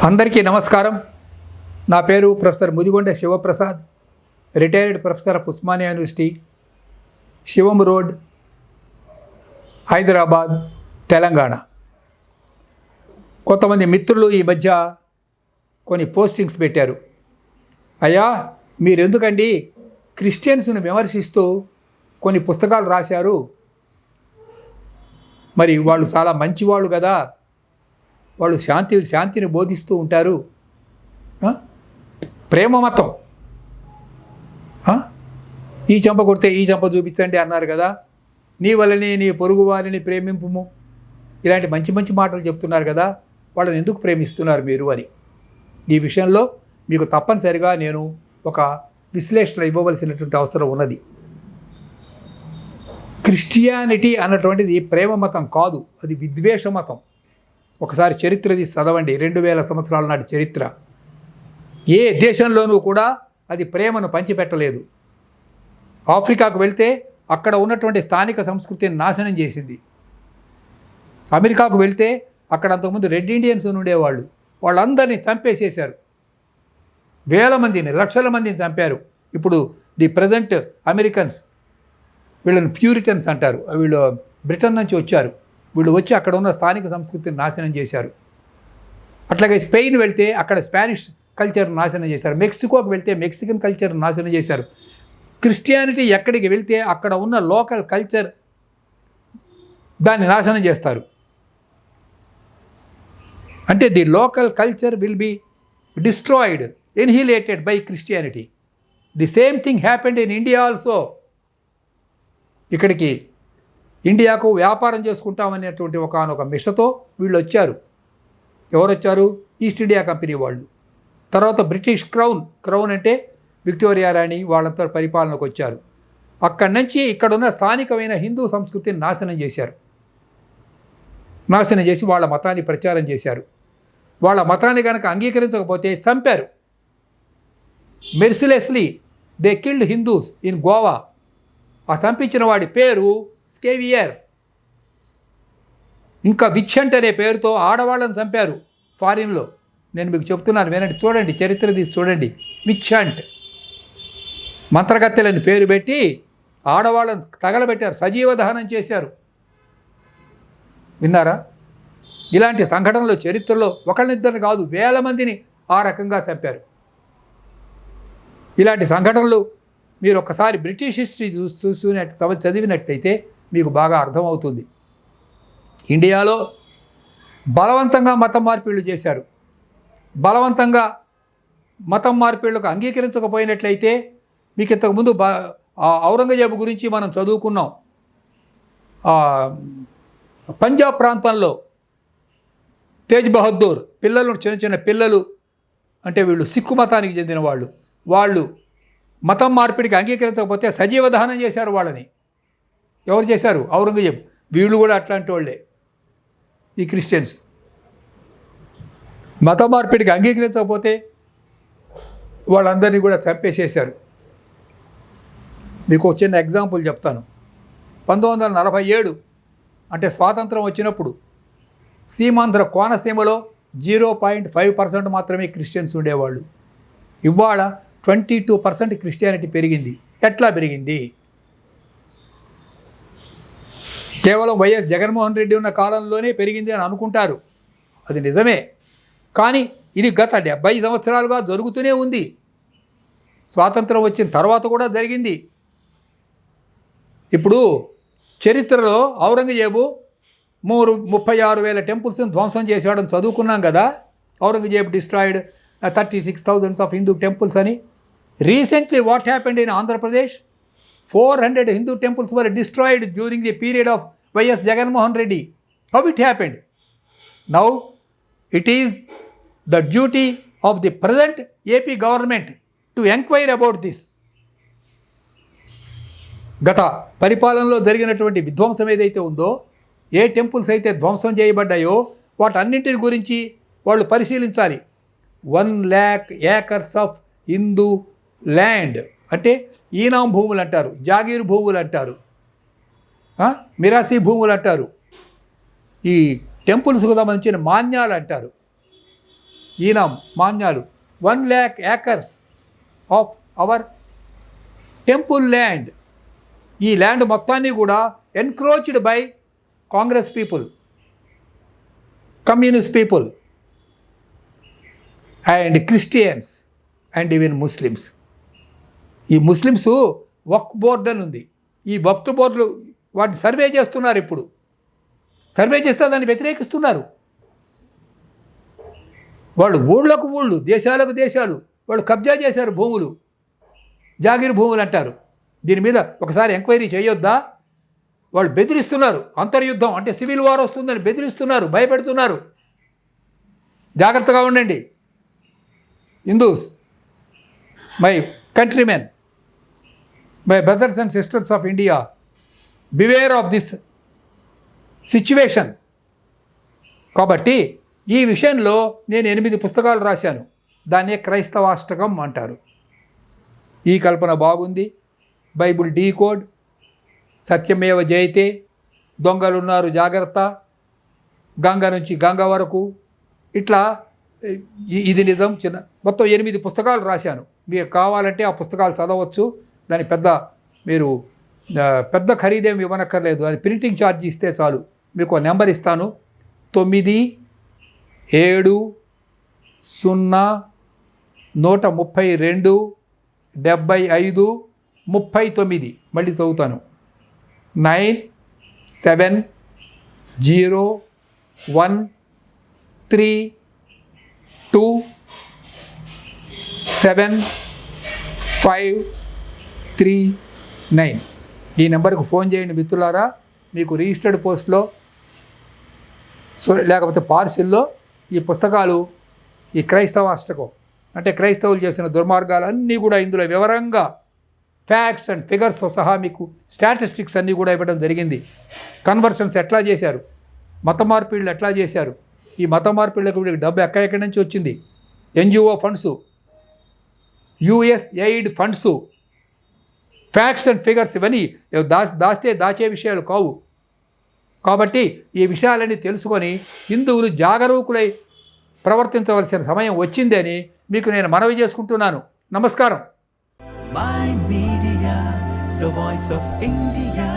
అందరికీ నమస్కారం. నా పేరు professor Mudigonda Sivaprasad, retired professor of Osmania University, Shivam Road, Hyderabad, Telangana. కొంతమంది మిత్రులు ఈ మధ్య కొన్ని పోస్టింగ్స్ పెట్టారు. అయ్యా, మీరెందుకండి క్రిస్టియన్స్ను విమర్శిస్తూ కొన్ని పుస్తకాలు రాశారు, మరి వాళ్ళు చాలా మంచివాళ్ళు కదా, వాళ్ళు శాంతిని బోధిస్తూ ఉంటారు, ప్రేమ మతం, ఈ చెంప కొడితే ఈ చెంప చూపించండి అన్నారు కదా, నీ వల్లనే నీ పొరుగు వారిని ప్రేమింపుము, ఇలాంటి మంచి మంచి మాటలు చెప్తున్నారు కదా, వాళ్ళని ఎందుకు ప్రేమిస్తున్నారు మీరు అని. ఈ విషయంలో మీకు తప్పనిసరిగా నేను ఒక విశ్లేషణ ఇవ్వవలసినటువంటి అవసరం ఉన్నది. క్రిస్టియానిటీ అన్నటువంటిది ప్రేమ మతం కాదు, అది విద్వేష మతం. ఒకసారి చరిత్రది చదవండి, 2000 సంవత్సరాల నాటి చరిత్ర. ఏ దేశంలోనూ కూడా అది ప్రేమను పంచిపెట్టలేదు. ఆఫ్రికాకు వెళ్తే అక్కడ ఉన్నటువంటి స్థానిక సంస్కృతిని నాశనం చేసింది. అమెరికాకు వెళ్తే అక్కడ అంతకుముందు రెడ్ ఇండియన్స్ ఉండేవాళ్ళు, వాళ్ళందరినీ చంపేసేశారు. వేల మందిని, లక్షల మందిని చంపారు. ఇప్పుడు ది ప్రజెంట్ అమెరికన్స్, వీళ్ళని ప్యూరిటన్స్ అంటారు, వీళ్ళు బ్రిటన్ నుంచి వచ్చారు. వీళ్ళు వచ్చి అక్కడ ఉన్న స్థానిక సంస్కృతిని నాశనం చేశారు. అట్లాగే స్పెయిన్ వెళ్తే అక్కడ స్పానిష్ కల్చర్ నాశనం చేశారు. మెక్సికోకి వెళ్తే మెక్సికన్ కల్చర్ నాశనం చేశారు. క్రిస్టియానిటీ ఎక్కడికి వెళ్తే అక్కడ ఉన్న లోకల్ కల్చర్ దాన్ని నాశనం చేస్తారు. అంటే the local culture will be destroyed, annihilated by Christianity. The same thing happened in India also. ఇక్కడికి ఇండియాకు వ్యాపారం చేసుకుంటామనేటువంటి ఒకనొక మిషతో వీళ్ళు వచ్చారు. ఎవరు వచ్చారు? ఈస్ట్ ఇండియా కంపెనీ వాళ్ళు. తర్వాత బ్రిటిష్ క్రౌన్ అంటే విక్టోరియా రాణి, వాళ్ళంతా పరిపాలనకు వచ్చారు. అక్కడి నుంచి ఇక్కడున్న స్థానికమైన హిందూ సంస్కృతిని నాశనం చేశారు. నాశనం చేసి వాళ్ళ మతాన్ని ప్రచారం చేశారు. వాళ్ళ మతాన్ని కనుక అంగీకరించకపోతే చంపారు. Mercilessly they killed Hindus in Goa. ఆ చంపించిన వాడి పేరు స్కేవియర్. ఇంకా విచ్ఛంట్ అనే పేరుతో ఆడవాళ్ళని చంపారు ఫారిన్లో. నేను మీకు చెప్తున్నాను, వినండి, చూడండి, చరిత్ర తీసి చూడండి. విచ్ఛంట్, మంత్రగత్తెలని పేరు పెట్టి ఆడవాళ్ళని తగలబెట్టారు, సజీవ దహనం చేశారు. విన్నారా? ఇలాంటి సంఘటనలు చరిత్రలో ఒకళ్ళిద్దరు కాదు, వేల మందిని ఆ రకంగా చంపారు. ఇలాంటి సంఘటనలు మీరు ఒక్కసారి బ్రిటిష్ హిస్టరీ చదివినట్టయితే మీకు బాగా అర్థమవుతుంది. ఇండియాలో బలవంతంగా మతం మార్పిళ్ళు చేశారు. బలవంతంగా మతం మార్పిళ్ళకు అంగీకరించకపోయినట్లయితే, మీకు ఇంతకుముందు ఔరంగజేబు గురించి మనం చదువుకున్నాం. పంజాబ్ ప్రాంతంలో తేజ్ బహదూర్ పిల్లలు, చిన్న చిన్న పిల్లలు, అంటే వీళ్ళు సిక్కు మతానికి చెందిన వాళ్ళు మతం మార్పిడికి అంగీకరించకపోతే సజీవ దహనం చేశారు వాళ్ళని. ఎవరు చేశారు? ఔరంగజేబు. వీళ్ళు కూడా అట్లాంటి వాళ్ళే, ఈ క్రిస్టియన్స్. మత మార్పిడికి అంగీకరించకపోతే వాళ్ళందరినీ కూడా చంపేసేశారు. మీకు ఒక చిన్న ఎగ్జాంపుల్ చెప్తాను. 1947 అంటే స్వాతంత్రం వచ్చినప్పుడు సీమాంధ్ర కోనసీమలో 0.5% మాత్రమే క్రిస్టియన్స్ ఉండేవాళ్ళు. ఇవాళ 22% క్రిస్టియానిటీ పెరిగింది. ఎట్లా పెరిగింది? కేవలం వైఎస్ జగన్మోహన్ రెడ్డి ఉన్న కాలంలోనే పెరిగింది అని అనుకుంటారు. అది నిజమే, కానీ ఇది గత 70 సంవత్సరాలుగా జరుగుతూనే ఉంది. స్వాతంత్రం వచ్చిన తర్వాత కూడా జరిగింది. ఇప్పుడు చరిత్రలో ఔరంగజేబు 36,000 టెంపుల్స్ని ధ్వంసం చేశాడని చదువుకున్నాం కదా. Aurangzeb destroyed 36,000 of Hindu temples అని. Recently what happened in Andhra Pradesh? 400 Hindu temples were destroyed during the period of Y.S. Jagannamohan Reddy. How it happened? Now, it is the duty of the present AP government to inquire about this. గత పరిపాలనలో జరిగినటువంటి విధ్వంసం ఏదైతే ఉందో, ఏ temples అయితే ధ్వంసం చేయబడ్డాయో వాటన్నింటిని గురించి వాళ్ళు పరిశీలించాలి. 1 lakh acres of Hindu land అంటే ఈనాం భూములు అంటారు, జాగీరు భూములు అంటారు, మిరాసీ భూములు అంటారు, ఈ టెంపుల్స్కు సంబంధించిన మాన్యాలు అంటారు. ఈయన మాన్యాలు 1,00,000 acres of our temple land. ఈ ల్యాండ్ మొత్తాన్ని కూడా encroached by Congress people, communist people and Christians and even Muslims. ఈ ముస్లిమ్స్ వక్ఫ్ బోర్డు అని ఉంది. ఈ వక్ఫ్ బోర్డులు వాటిని సర్వే చేస్తున్నారు. ఇప్పుడు సర్వే చేస్తే దాన్ని వ్యతిరేకిస్తున్నారు. వాళ్ళు ఊళ్ళకు ఊళ్ళు, దేశాలకు దేశాలు వాళ్ళు కబ్జా చేశారు భూములు, జాగీర్ భూములు అంటారు. దీని మీద ఒకసారి ఎంక్వైరీ చేయొద్దా? వాళ్ళు బెదిరిస్తున్నారు. అంతర్యుద్ధం అంటే సివిల్ వార్ వస్తుందని బెదిరిస్తున్నారు, భయపెడుతున్నారు. జాగ్రత్తగా ఉండండి Hindus, my countrymen, my brothers and sisters of India, beware of this situation. కాబట్టి ఈ విషయంలో నేను 8 పుస్తకాలు రాశాను. దాన్నే క్రైస్తవాష్టకం అంటారు. ఈ కల్పన బాగుంది, బైబుల్ డీకోడ్, సత్యమేవ జయతే, దొంగలున్నారు జాగ్రత్త, గంగ నుంచి గంగ వరకు, ఇట్లా ఇది నిజం. చిన్న మొత్తం 8 పుస్తకాలు రాశాను. మీకు కావాలంటే ఆ పుస్తకాలు చదవచ్చు. దాని మీరు పెద్ద ఖరీదేమి ఇవ్వనక్కర్లేదు. అది ప్రింటింగ్ ఛార్జ్ ఇస్తే చాలు. మీకు నెంబర్ ఇస్తాను, 9701327539. మళ్ళీ చదువుతాను, 9701327539. ఈ నెంబర్కి ఫోన్ చేయండి మిత్రులారా. మీకు రిజిస్టర్డ్ పోస్ట్లో లేకపోతే పార్సిల్లో ఈ పుస్తకాలు, ఈ క్రైస్తవ అష్టకం అంటే క్రైస్తవులు చేసిన దుర్మార్గాలన్నీ కూడా ఇందులో వివరంగా ఫ్యాక్ట్స్ అండ్ ఫిగర్స్తో సహా మీకు స్టాటిస్టిక్స్ అన్నీ కూడా ఇవ్వడం జరిగింది. కన్వర్షన్స్ ఎట్లా చేశారు, మత మార్పిళ్ళు ఎట్లా చేశారు, ఈ మత మార్పిళ్ళకు వీళ్ళకి డబ్బు ఎక్కడెక్కడి నుంచి వచ్చింది, NGO funds, USAID funds, facts and figures, ఇవన్నీ దాచే విషయాలు కావు. కాబట్టి ఈ విషయాలన్నీ తెలుసుకొని హిందువులు జాగరూకులై ప్రవర్తించవలసిన సమయం వచ్చింది అని మీకు నేను మనవి చేసుకుంటున్నాను. నమస్కారం. My Media, the voice of India.